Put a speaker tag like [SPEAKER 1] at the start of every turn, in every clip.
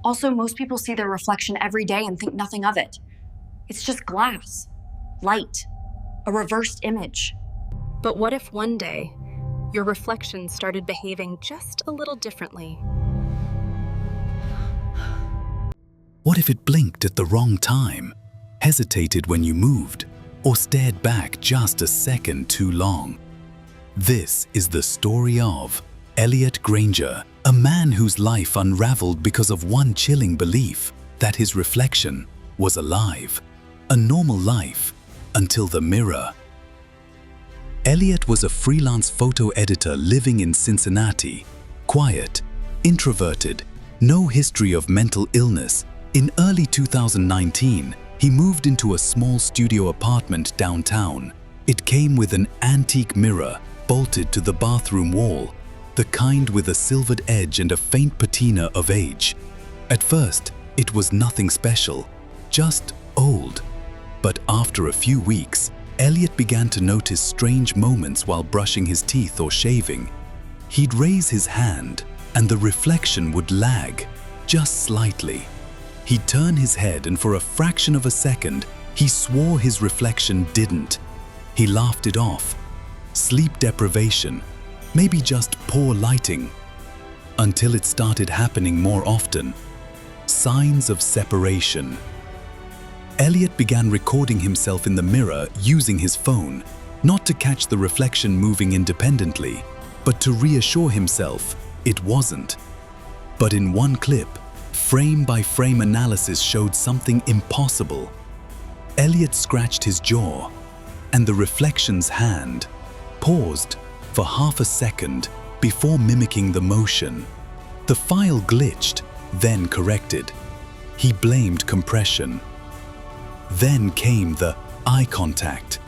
[SPEAKER 1] Also, most people see their reflection every day and think nothing of it. It's just glass, light, a reversed image.
[SPEAKER 2] But what if one day, your reflection started behaving just a little differently?
[SPEAKER 3] What if it blinked at the wrong time, hesitated when you moved, or stared back just a second too long? This is the story of Elliot Granger, a man whose life unraveled because of one chilling belief that his reflection was alive, a normal life until the mirror. Elliot was a freelance photo editor living in Cincinnati, quiet, introverted, no history of mental illness. In early 2019, he moved into a small studio apartment downtown. It came with an antique mirror bolted to the bathroom wall, the kind with a silvered edge and a faint patina of age. At first, it was nothing special, just old. But after a few weeks, Elliot began to notice strange moments while brushing his teeth or shaving. He'd raise his hand, and the reflection would lag, just slightly. He'd turn his head, and for a fraction of a second, he swore his reflection didn't. He laughed it off. Sleep deprivation, maybe just poor lighting. Until it started happening more often. Signs of separation. Elliot began recording himself in the mirror using his phone, not to catch the reflection moving independently, but to reassure himself it wasn't. But in one clip, frame-by-frame analysis showed something impossible. Elliot scratched his jaw, and the reflection's hand paused for half a second before mimicking the motion. The file glitched, then corrected. He blamed compression. Then came the eye contact.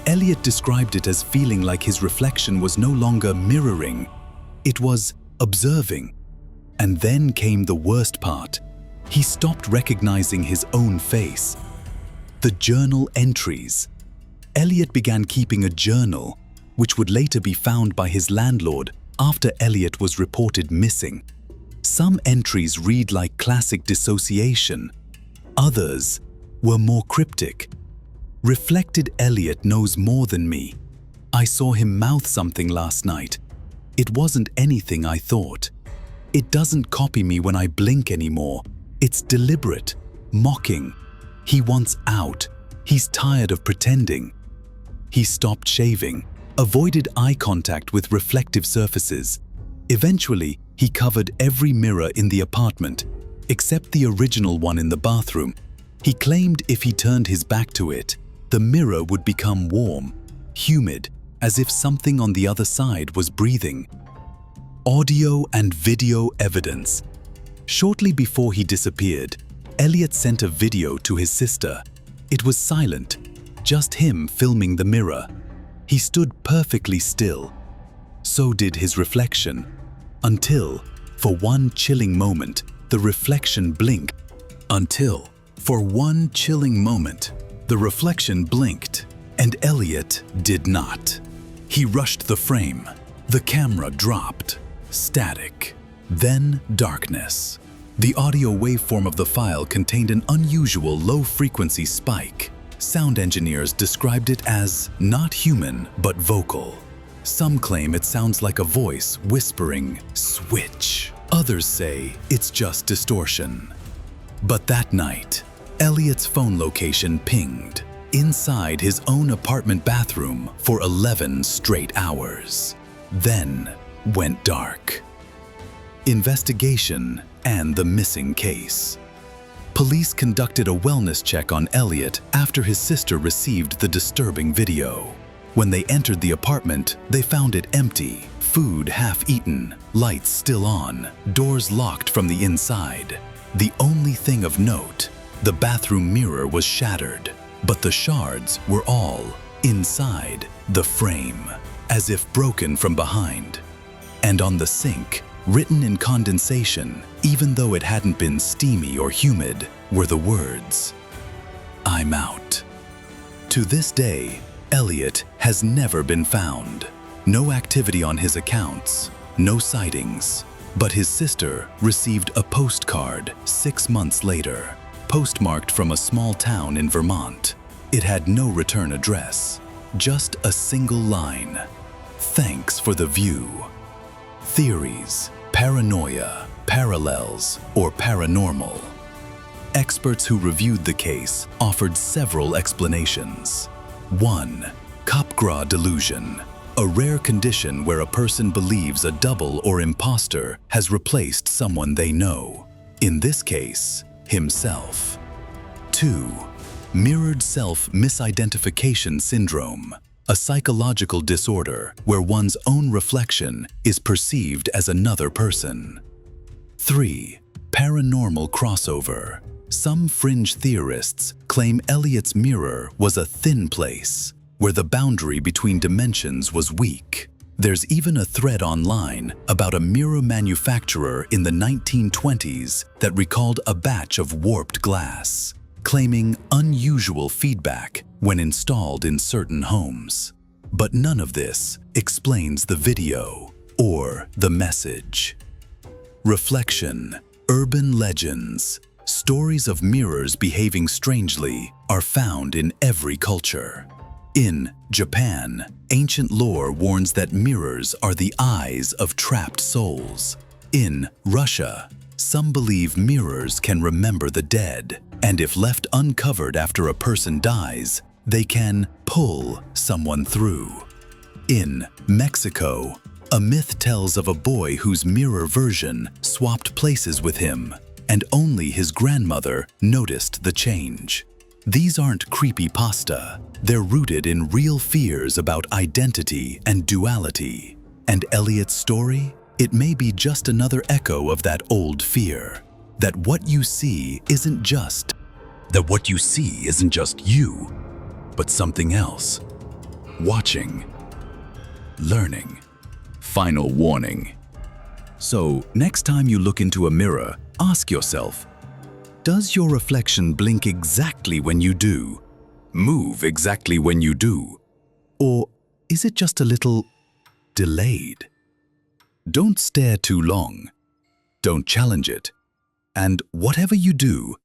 [SPEAKER 3] Elliot described it as feeling like his reflection was no longer mirroring, it was observing. And then came the worst part. He stopped recognizing his own face. The journal entries. Elliot began keeping a journal, which would later be found by his landlord after Elliot was reported missing. Some entries read like classic dissociation. Others were more cryptic. Reflected Elliot knows more than me. I saw him mouth something last night. It wasn't anything I thought. It doesn't copy me when I blink anymore. It's deliberate, mocking. He wants out. He's tired of pretending. He stopped shaving, avoided eye contact with reflective surfaces. Eventually, he covered every mirror in the apartment, except the original one in the bathroom. He claimed if he turned his back to it, the mirror would become warm, humid, as if something on the other side was breathing. Audio and video evidence. Shortly before he disappeared, Elliot sent a video to his sister. It was silent, just him filming the mirror. He stood perfectly still. So did his reflection. Until, for one chilling moment, the reflection blinked. For one chilling moment, the reflection blinked, and Elliot did not. He rushed the frame. The camera dropped. Static. Then darkness. The audio waveform of the file contained an unusual low-frequency spike. Sound engineers described it as not human, but vocal. Some claim it sounds like a voice whispering, "Switch." Others say it's just distortion. But that night, Elliot's phone location pinged inside his own apartment bathroom for 11 straight hours. Then went dark. Investigation and the missing case. Police conducted a wellness check on Elliot after his sister received the disturbing video. When they entered the apartment, they found it empty, food half-eaten, lights still on, doors locked from the inside. The only thing of note, the bathroom mirror was shattered, but the shards were all inside the frame, as if broken from behind. And on the sink, written in condensation, even though it hadn't been steamy or humid, were the words, "I'm out." To this day, Elliot has never been found. No activity on his accounts, no sightings, But his sister received a postcard 6 months later, postmarked from a small town in Vermont. It had no return address, just a single line. Thanks for the view. Theories, paranoia, parallels, or paranormal. Experts who reviewed the case offered several explanations. 1. Capgras delusion, a rare condition where a person believes a double or imposter has replaced someone they know, in this case, himself. 2. Mirrored self-misidentification syndrome, a psychological disorder where one's own reflection is perceived as another person. 3. Paranormal crossover. Some fringe theorists claim Elliot's mirror was a thin place, where the boundary between dimensions was weak. There's even a thread online about a mirror manufacturer in the 1920s that recalled a batch of warped glass, claiming unusual feedback when installed in certain homes. But none of this explains the video or the message. Reflection, urban legends, stories of mirrors behaving strangely are found in every culture. In Japan, ancient lore warns that mirrors are the eyes of trapped souls. In Russia, some believe mirrors can remember the dead, and if left uncovered after a person dies, they can pull someone through. In Mexico, a myth tells of a boy whose mirror version swapped places with him, and only his grandmother noticed the change. These aren't creepypasta. They're rooted in real fears about identity and duality. And Elliot's story? It may be just another echo of that old fear, that what you see isn't just you, but something else. Watching, learning. Final warning. So, next time you look into a mirror, ask yourself, does your reflection blink exactly when you do? Move exactly when you do? Or is it just a little delayed? Don't stare too long. Don't challenge it. And whatever you do,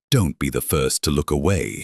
[SPEAKER 3] don't be the first to look away.